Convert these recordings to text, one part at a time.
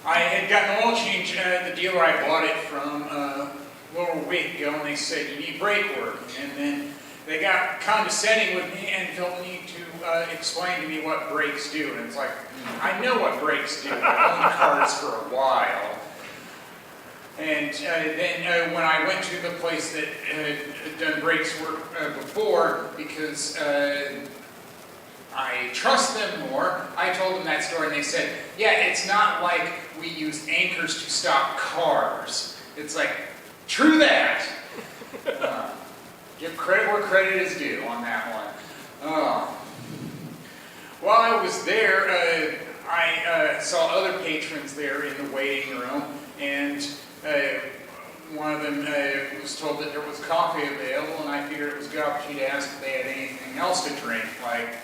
I had gotten an oil change at the dealer I bought it from a little week ago, and they said, you need brake work. And then they got condescending with me and felt the need to explain to me what brakes do. And it's like, I know what brakes do. I've owned cars for a while. And then when I went to the place that had done brakes work before, because I trust them more, I told them that story, and they said, yeah, it's not like we use anchors to stop cars. It's like, true that. Give credit where credit is due on that one. While I was there, I saw other patrons there in the waiting room, and one of them was told that there was coffee available, and I figured it was a good opportunity to ask if they had anything else to drink, like,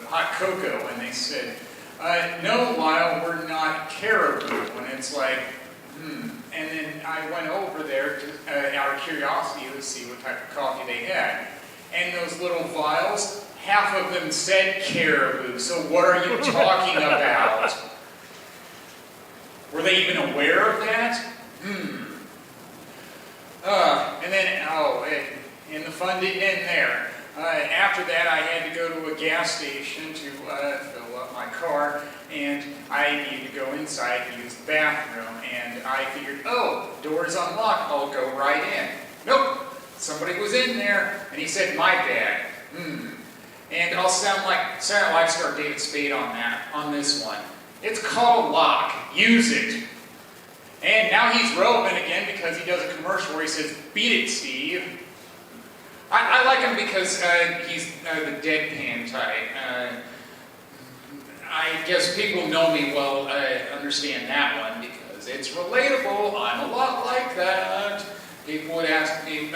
hot cocoa. And they said, no, Lyle, we're not Caribou. And it's like, And then I went over there to, out of curiosity to see what type of coffee they had. And those little vials, half of them said Caribou. So what are you talking about? Were they even aware of that? And then, and the fun didn't end there. After that, I had to go to a gas station to fill up my car, and I needed to go inside to use the bathroom. And I figured, door's unlocked, I'll go right in. Nope, somebody was in there, and he said, my bad. And I'll sound like Star David Spade on this one. It's called a lock. Use it. And now he's relevant again because he does a commercial where he says, beat it, Steve. I like him because he's the deadpan type. I guess people know me well understand that one because it's relatable. I'm a lot like that. People would ask me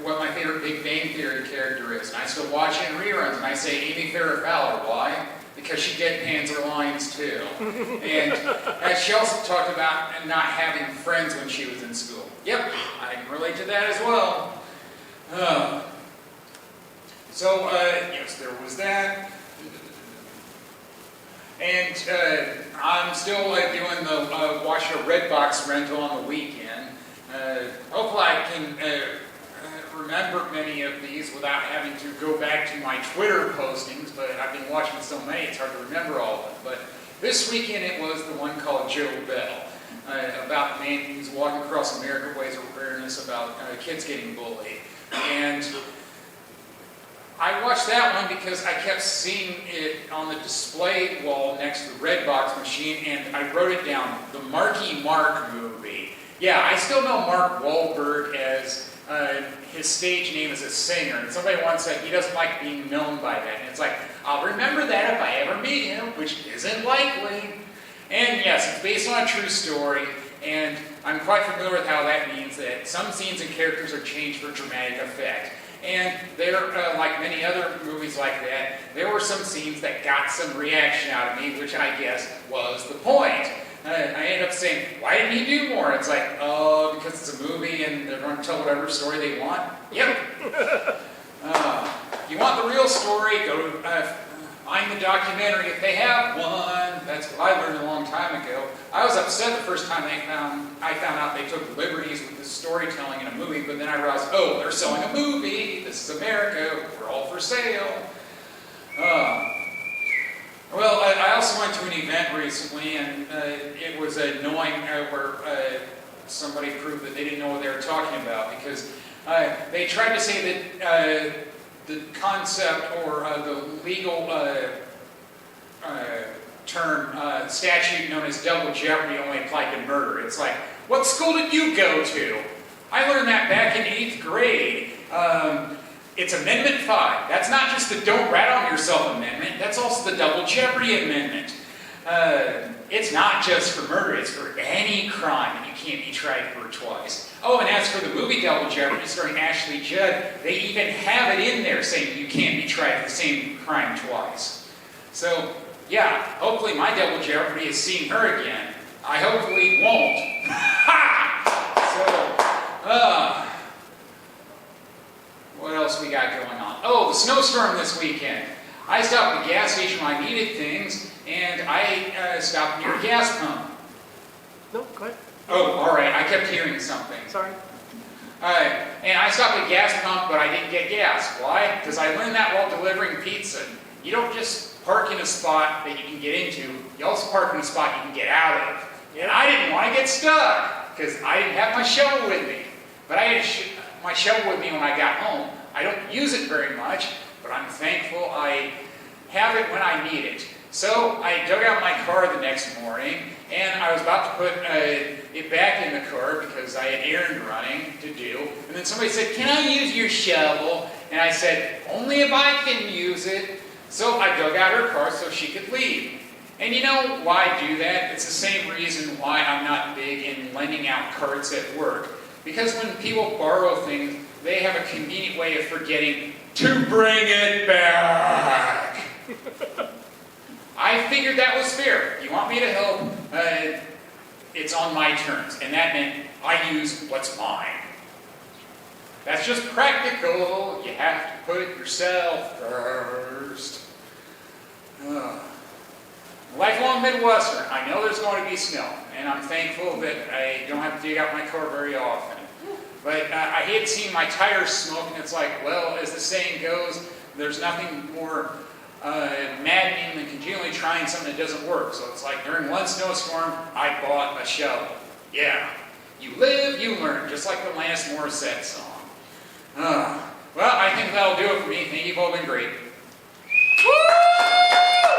what my favorite Big Bang Theory character is, and I still watch it in reruns, and I say Amy Farrah Fowler. Why? Because she deadpans her lines too. And she also talked about not having friends when she was in school. Yep, I can relate to that as well. Yes, there was that. And I'm still doing the watch a Redbox rental on the weekend. Hopefully I can remember many of these without having to go back to my Twitter postings, but I've been watching so many it's hard to remember all of them. But this weekend it was the one called Joe Bell, about the man who's walking across America who raising awareness about kids getting bullied. And I watched that one because I kept seeing it on the display wall next to the Redbox machine, and I wrote it down, the Marky Mark movie. Yeah, I still know Mark Wahlberg as his stage name as a singer, and somebody once said he doesn't like being known by that, and it's like, I'll remember that if I ever meet him, which isn't likely. And yes, it's based on a true story, and I'm quite familiar with how that means that some scenes and characters are changed for dramatic effect. And there, like many other movies like that, there were some scenes that got some reaction out of me, which I guess was the point. I ended up saying, why didn't he do more? It's like, because it's a movie and they're going to tell whatever story they want. Yep. You want the real story, go find the documentary if they have one. That's what I learned a long time ago. I was upset the first time I found out they took liberties with the storytelling in a movie, but then I realized, they're selling a movie. This is America. We're all for sale. Well, I also went to an event recently, and it was annoying where somebody proved that they didn't know what they were talking about, because they tried to say that the concept or the legal term statute known as double jeopardy only applied to murder. It's like, what school did you go to? I learned that back in 8th grade. It's Amendment 5. That's not just the Don't Rat on Yourself amendment, that's also the Double Jeopardy amendment. It's not just for murder, it's for any crime, and you can't be tried for it twice. Oh, and as for the movie Double Jeopardy starring Ashley Judd, they even have it in there saying you can't be tried for the same crime twice. So, yeah, hopefully my Double Jeopardy is seeing her again. I hopefully won't. What else we got going on? Oh, the snowstorm this weekend. I stopped at the gas station when I needed things, and I stopped near a gas pump. No, go ahead. Oh, all right. I kept hearing something. Sorry. And I stopped at the gas pump, but I didn't get gas. Why? Because I learned that while delivering pizza. You don't just park in a spot that you can get into. You also park in a spot you can get out of. And I didn't want to get stuck because I didn't have my shovel with me. But I had my shovel with me when I got home. I don't use it very much, but I'm thankful I have it when I need it. So I dug out my car the next morning, and I was about to put it back in the car because I had errand running to do. And then somebody said, "Can I use your shovel?" And I said, "Only if I can use it." So I dug out her car so she could leave. And you know why I do that? It's the same reason why I'm not big in lending out carts at work. Because when people borrow things, they have a convenient way of forgetting to bring it back. I figured that was fair. You want me to help? It's on my terms. And that meant I use what's mine. That's just practical. You have to put it yourself first. Lifelong Midwestern. I know there's going to be snow, and I'm thankful that I don't have to dig out my car very often. But I hate seeing my tires smoke, and it's like, well, as the saying goes, there's nothing more maddening than continually trying something that doesn't work. So it's like during one snowstorm, I bought a shovel. Yeah, you live, you learn, just like the Alanis Morissette song. Well, I think that'll do it for me. Thank you, you've all been great. Woo!